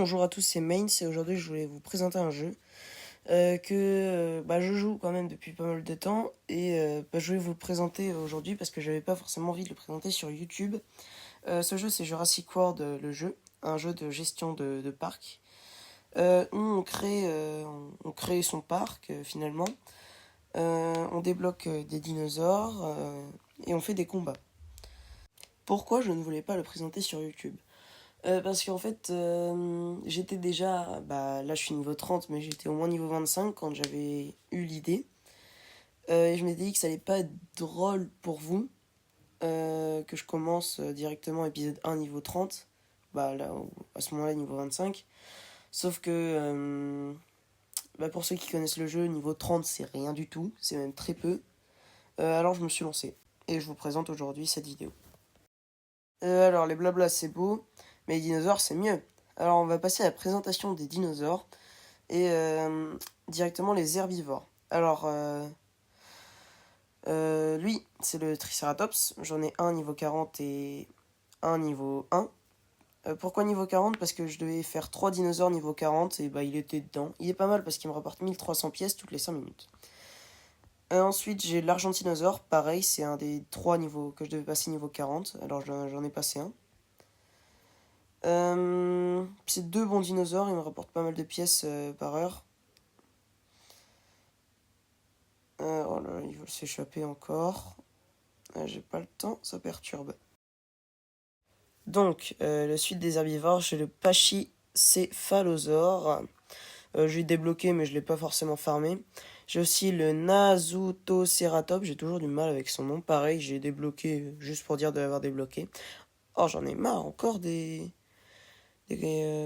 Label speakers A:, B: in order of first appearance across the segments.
A: bonjour à tous, c'est Mains et aujourd'hui je voulais vous présenter un jeu que je joue quand même depuis pas mal de temps et je voulais vous le présenter aujourd'hui parce que j'avais pas forcément envie de le présenter sur YouTube. Ce jeu c'est Jurassic World, le jeu, un jeu de gestion de parc où on crée son parc finalement. On débloque des dinosaures et on fait des combats. Pourquoi je ne voulais pas le présenter sur YouTube? Parce qu'en fait, j'étais déjà, là je suis niveau 30, mais j'étais au moins niveau 25 quand j'avais eu l'idée. Et je m'étais dit que ça allait pas être drôle pour vous, que je commence directement épisode 1 niveau 30, à ce moment-là niveau 25. Sauf que, pour ceux qui connaissent le jeu, niveau 30 c'est rien du tout, c'est même très peu. Alors je me suis lancé, et je vous présente aujourd'hui cette vidéo. Alors les blablas c'est beau, mais les dinosaures c'est mieux. Alors on va passer à la présentation des dinosaures et directement les herbivores. Alors lui c'est le Triceratops, j'en ai un niveau 40 et un niveau 1. Pourquoi niveau 40? Parce que je devais faire 3 dinosaures niveau 40 et il était dedans. Il est pas mal parce qu'il me rapporte 1300 pièces toutes les 5 minutes. Ensuite j'ai l'Argentinosaure, pareil c'est un des 3 niveaux que je devais passer niveau 40, alors j'en ai passé un. C'est 2 bons dinosaures, ils me rapportent pas mal de pièces par heure. Oh là là, ils veulent s'échapper encore. J'ai pas le temps, ça perturbe. Donc, la suite des herbivores, j'ai le Pachycéphalosaure. Je l'ai débloqué, mais je l'ai pas forcément farmé. J'ai aussi le Nasutoceratops, j'ai toujours du mal avec son nom. Pareil, j'ai débloqué juste pour dire de l'avoir débloqué. Oh, j'en ai marre, encore des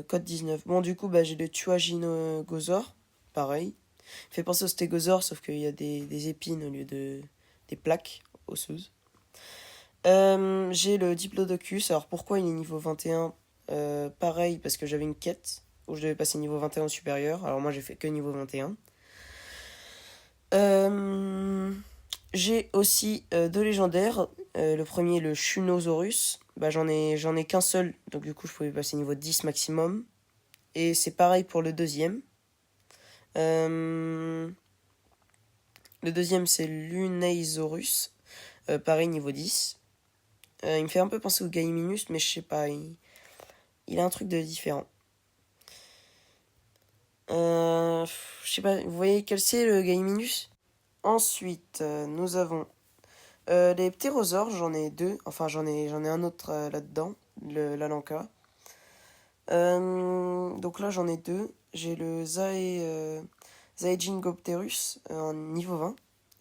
A: codes 19. Bon, du coup, j'ai le Tuaginogosaure, pareil. Il fait penser au stégosaure, sauf qu'il y a des épines au lieu des plaques osseuses. J'ai le Diplodocus. Alors pourquoi il est niveau 21? Pareil, parce que j'avais une quête où je devais passer niveau 21 au supérieur. Alors moi j'ai fait que niveau 21. J'ai aussi deux légendaires. Le premier, le Shunosaurus. J'en ai qu'un seul, donc du coup je pouvais passer niveau 10 maximum. Et c'est pareil pour le deuxième. Le deuxième, c'est Luneisaurus. Pareil, niveau 10. Il me fait un peu penser au Gaiminus, mais je sais pas. Il a un truc de différent. Je sais pas, vous voyez quel c'est le Gaiminus? Ensuite, nous avons les ptérosaures, j'en ai deux. Enfin, j'en ai un autre là-dedans, l'Alanka. Donc là, j'en ai deux. J'ai le Zaegingopterus en niveau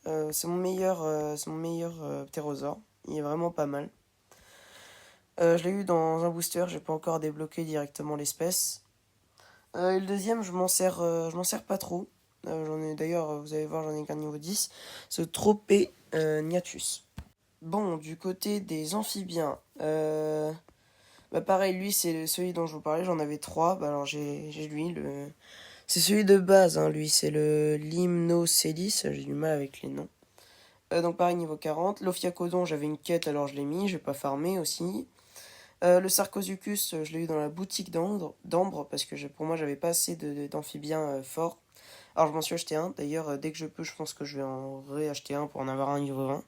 A: 20. C'est mon meilleur ptérosaure. Il est vraiment pas mal. Je l'ai eu dans un booster, j'ai pas encore débloqué directement l'espèce. Et le deuxième, je m'en sers pas trop. D'ailleurs, vous allez voir, j'en ai qu'un niveau 10. C'est Tropéniatus. Bon, du côté des amphibiens, pareil, lui, c'est celui dont je vous parlais, j'en avais 3. Alors j'ai lui, c'est celui de base, hein, lui, c'est le Limnocelis, j'ai du mal avec les noms. Donc pareil, niveau 40. L'Ophiacodon, j'avais une quête, alors je l'ai mis, j'ai pas farmé aussi. Le Sarcosuchus, je l'ai eu dans la boutique d'Ambre, parce que pour moi, j'avais pas assez d'amphibiens forts. Alors je m'en suis acheté un, d'ailleurs, dès que je peux, je pense que je vais en réacheter un pour en avoir un niveau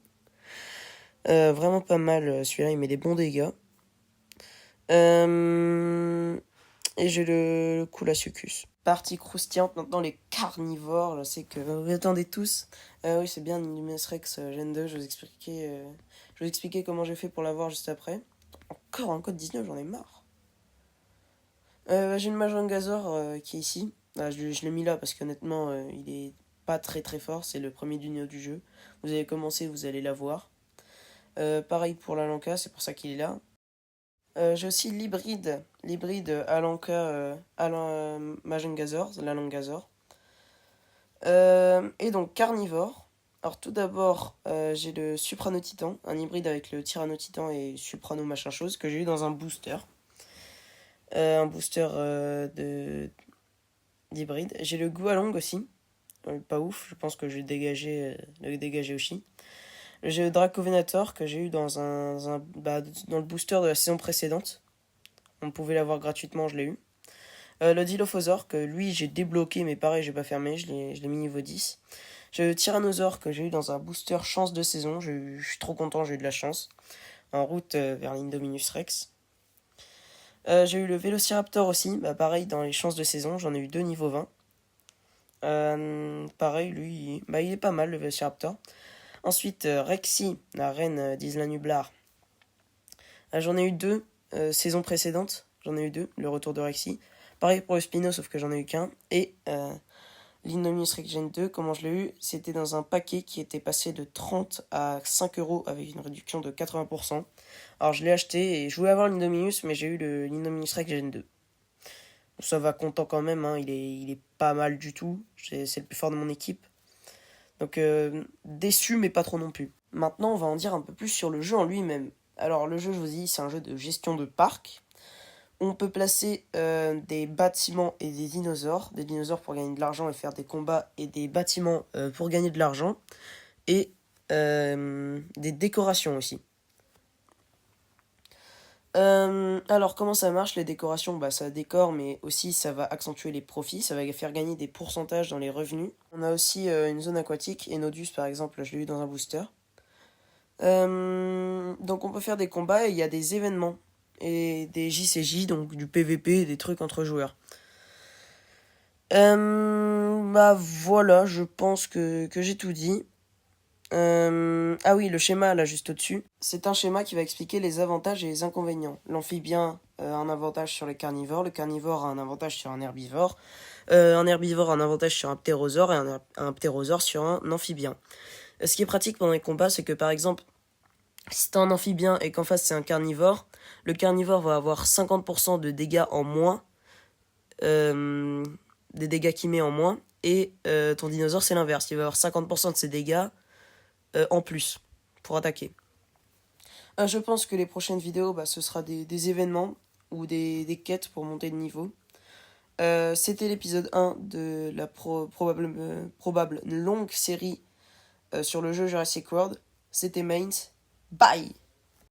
A: 20. Vraiment pas mal, celui-là, il met des bons dégâts. Et j'ai le Coolasuchus. Partie croustillante, maintenant les carnivores, je sais que vous attendez tous. Oui, c'est bien Nimes Rex Gen 2, je vais vous expliquer comment j'ai fait pour l'avoir juste après. Encore un code 19, j'en ai marre. J'ai le Majangazor qui est ici. Je l'ai mis là parce qu'honnêtement, il est pas très très fort. C'est le premier dino du jeu. Vous allez commencer, vous allez l'avoir. Pareil pour l'Alanka, c'est pour ça qu'il est là. J'ai aussi l'hybride Alanka Majangazor, l'Alangazor. Et donc carnivore. Alors tout d'abord, j'ai le Supranotitan, un hybride avec le Tyrannotitan et Suprano machin chose que j'ai eu dans un booster. Un booster d'hybride. J'ai le Gualong aussi. Pas ouf, je pense que je vais le dégager aussi. J'ai le Dracovenator que j'ai eu dans dans le booster de la saison précédente. On pouvait l'avoir gratuitement, je l'ai eu. Le Dilophosaure, que lui j'ai débloqué, mais pareil, j'ai pas fermé, je l'ai mis niveau 10. J'ai le Tyrannosaure que j'ai eu dans un booster chance de saison, je suis trop content, j'ai eu de la chance. En route vers l'Indominus Rex. J'ai eu le Vélociraptor aussi, bah pareil, dans les chances de saison, j'en ai eu 2 niveau 20. Pareil, lui, il est pas mal, le Vélociraptor. Ensuite, Rexy, la reine d'Isla Nublar. J'en ai eu 2 saison précédente, j'en ai eu 2, le retour de Rexy. Pareil pour le Spino, sauf que j'en ai eu qu'un. Et l'Indominus Rex Gen 2, comment je l'ai eu, c'était dans un paquet qui était passé de 30 à 5 euros avec une réduction de 80%. Alors je l'ai acheté et je voulais avoir l'Indominus, mais j'ai eu l'Indominus Rex Gen 2. Ça va content quand même, hein, il est pas mal du tout. C'est le plus fort de mon équipe. Donc déçu, mais pas trop non plus. Maintenant, on va en dire un peu plus sur le jeu en lui-même. Alors le jeu, je vous dis, c'est un jeu de gestion de parc. On peut placer des bâtiments et des dinosaures pour gagner de l'argent et faire des combats, et des bâtiments pour gagner de l'argent, et des décorations aussi. Alors comment ça marche les décorations? Bah ça décore, mais aussi ça va accentuer les profits, ça va faire gagner des pourcentages dans les revenus. On a aussi une zone aquatique, Enodus par exemple, je l'ai eu dans un booster. Donc on peut faire des combats et il y a des événements et des JCJ, donc du PVP et des trucs entre joueurs. Bah voilà, je pense que j'ai tout dit. Ah oui, le schéma là juste au-dessus. C'est un schéma qui va expliquer les avantages et les inconvénients. L'amphibien a un avantage sur les carnivores, le carnivore a un avantage sur un herbivore a un avantage sur un ptérosaure et un ptérosaure sur un amphibien. Ce qui est pratique pendant les combats, c'est que par exemple, si t'as un amphibien et qu'en face c'est un carnivore, le carnivore va avoir 50% de dégâts en moins, des dégâts qu'il met en moins, et ton dinosaure c'est l'inverse, il va avoir 50% de ses dégâts en plus pour attaquer. Je pense que les prochaines vidéos, ce sera des événements ou des quêtes pour monter de niveau. C'était l'épisode 1 de la probable longue série sur le jeu Jurassic World. C'était Mains. Bye!